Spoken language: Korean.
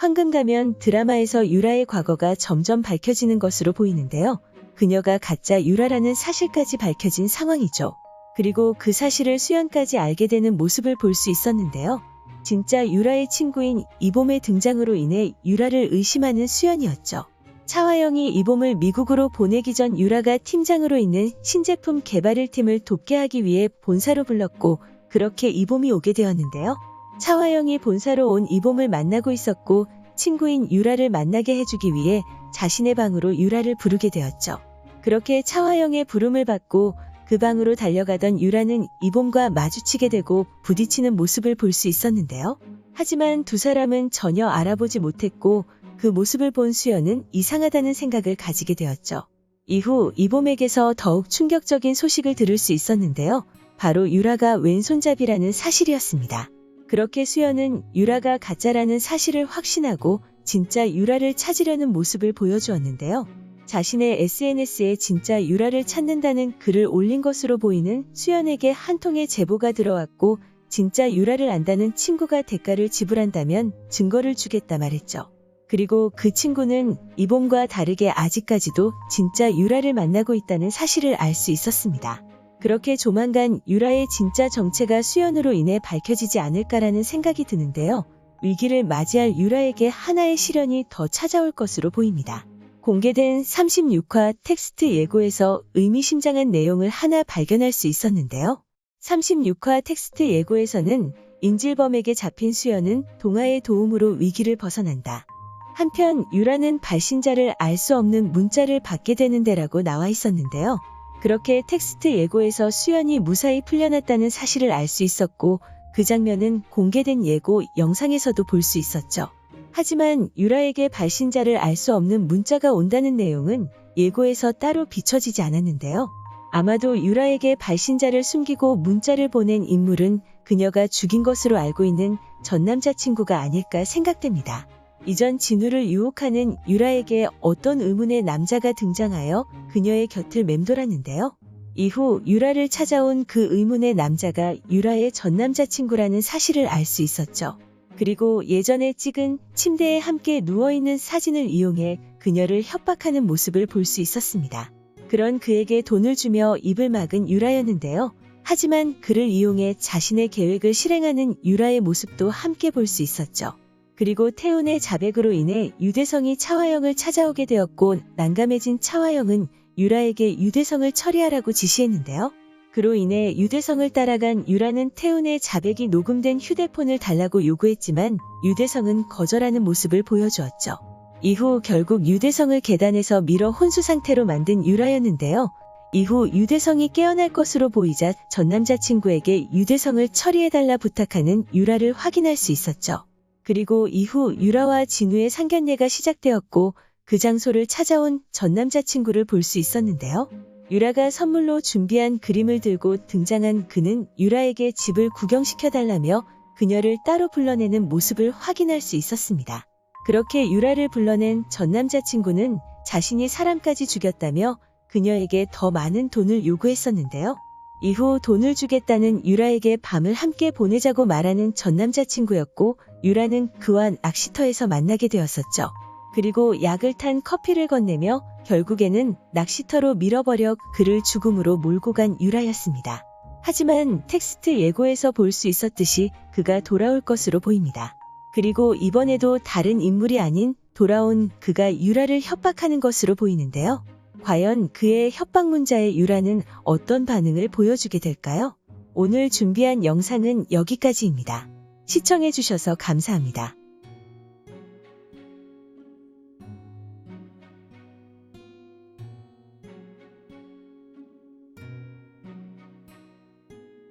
황금 가면 드라마에서 유라의 과거가 점점 밝혀지는 것으로 보이는데요. 그녀가 가짜 유라라는 사실까지 밝혀진 상황이죠. 그리고 그 사실을 수연까지 알게 되는 모습을 볼 수 있었는데요. 진짜 유라의 친구인 이봄의 등장으로 인해 유라를 의심하는 수연이었죠. 차화영이 이봄을 미국으로 보내기 전 유라가 팀장으로 있는 신제품 개발 1팀을 돕게 하기 위해 본사로 불렀고, 그렇게 이봄이 오게 되었는데요. 차화영이 본사로 온 이봄을 만나고 있었고, 친구인 유라를 만나게 해주기 위해 자신의 방으로 유라를 부르게 되었죠. 그렇게 차화영의 부름을 받고 그 방으로 달려가던 유라는 이봄과 마주치게 되고 부딪히는 모습을 볼 수 있었는데요. 하지만 두 사람은 전혀 알아보지 못했고, 그 모습을 본 수연은 이상하다는 생각을 가지게 되었죠. 이후 이봄에게서 더욱 충격적인 소식을 들을 수 있었는데요. 바로 유라가 왼손잡이라는 사실이었습니다. 그렇게 수연은 유라가 가짜라는 사실을 확신하고 진짜 유라를 찾으려는 모습을 보여주었는데요. 자신의 SNS에 진짜 유라를 찾는다는 글을 올린 것으로 보이는 수연에게 한 통의 제보가 들어왔고, 진짜 유라를 안다는 친구가 대가를 지불한다면 증거를 주겠다 말했죠. 그리고 그 친구는 이봄과 다르게 아직까지도 진짜 유라를 만나고 있다는 사실을 알 수 있었습니다. 그렇게 조만간 유라의 진짜 정체가 수연으로 인해 밝혀지지 않을까라는 생각이 드는데요. 위기를 맞이할 유라에게 하나의 시련이 더 찾아올 것으로 보입니다. 공개된 36화 텍스트 예고에서 의미심장한 내용을 하나 발견할 수 있었는데요. 36화 텍스트 예고에서는 인질범에게 잡힌 수연은 동아의 도움으로 위기를 벗어난다. 한편 유라는 발신자를 알 수 없는 문자를 받게 되는데라고 나와 있었는데요. 그렇게 텍스트 예고에서 수연이 무사히 풀려났다는 사실을 알 수 있었고, 그 장면은 공개된 예고 영상에서도 볼 수 있었죠. 하지만 유라에게 발신자를 알 수 없는 문자가 온다는 내용은 예고에서 따로 비춰지지 않았는데요. 아마도 유라에게 발신자를 숨기고 문자를 보낸 인물은 그녀가 죽인 것으로 알고 있는 전 남자친구가 아닐까 생각됩니다. 이전 진우를 유혹하는 유라에게 어떤 의문의 남자가 등장하여 그녀의 곁을 맴돌았는데요. 이후 유라를 찾아온 그 의문의 남자가 유라의 전 남자친구라는 사실을 알 수 있었죠. 그리고 예전에 찍은 침대에 함께 누워있는 사진을 이용해 그녀를 협박하는 모습을 볼 수 있었습니다. 그런 그에게 돈을 주며 입을 막은 유라였는데요. 하지만 그를 이용해 자신의 계획을 실행하는 유라의 모습도 함께 볼 수 있었죠. 그리고 태훈의 자백으로 인해 유대성이 차화영을 찾아오게 되었고, 난감해진 차화영은 유라에게 유대성을 처리하라고 지시했는데요. 그로 인해 유대성을 따라간 유라는 태훈의 자백이 녹음된 휴대폰을 달라고 요구했지만 유대성은 거절하는 모습을 보여주었죠. 이후 결국 유대성을 계단에서 밀어 혼수 상태로 만든 유라였는데요. 이후 유대성이 깨어날 것으로 보이자 전 남자친구에게 유대성을 처리해달라 부탁하는 유라를 확인할 수 있었죠. 그리고 이후 유라와 진우의 상견례가 시작되었고, 그 장소를 찾아온 전 남자친구를 볼 수 있었는데요. 유라가 선물로 준비한 그림을 들고 등장한 그는 유라에게 집을 구경시켜달라며 그녀를 따로 불러내는 모습을 확인할 수 있었습니다. 그렇게 유라를 불러낸 전 남자친구는 자신이 사람까지 죽였다며 그녀에게 더 많은 돈을 요구했었는데요. 이후 돈을 주겠다는 유라에게 밤을 함께 보내자고 말하는 전 남자친구였고, 유라는 그와 낚시터에서 만나게 되었었죠. 그리고 약을 탄 커피를 건네며 결국에는 낚시터로 밀어버려 그를 죽음으로 몰고 간 유라였습니다. 하지만 텍스트 예고에서 볼 수 있었듯이 그가 돌아올 것으로 보입니다. 그리고 이번에도 다른 인물이 아닌 돌아온 그가 유라를 협박하는 것으로 보이는데요. 과연 그의 협박 문자에 유라는 어떤 반응을 보여주게 될까요? 오늘 준비한 영상은 여기까지입니다. 시청해주셔서 감사합니다.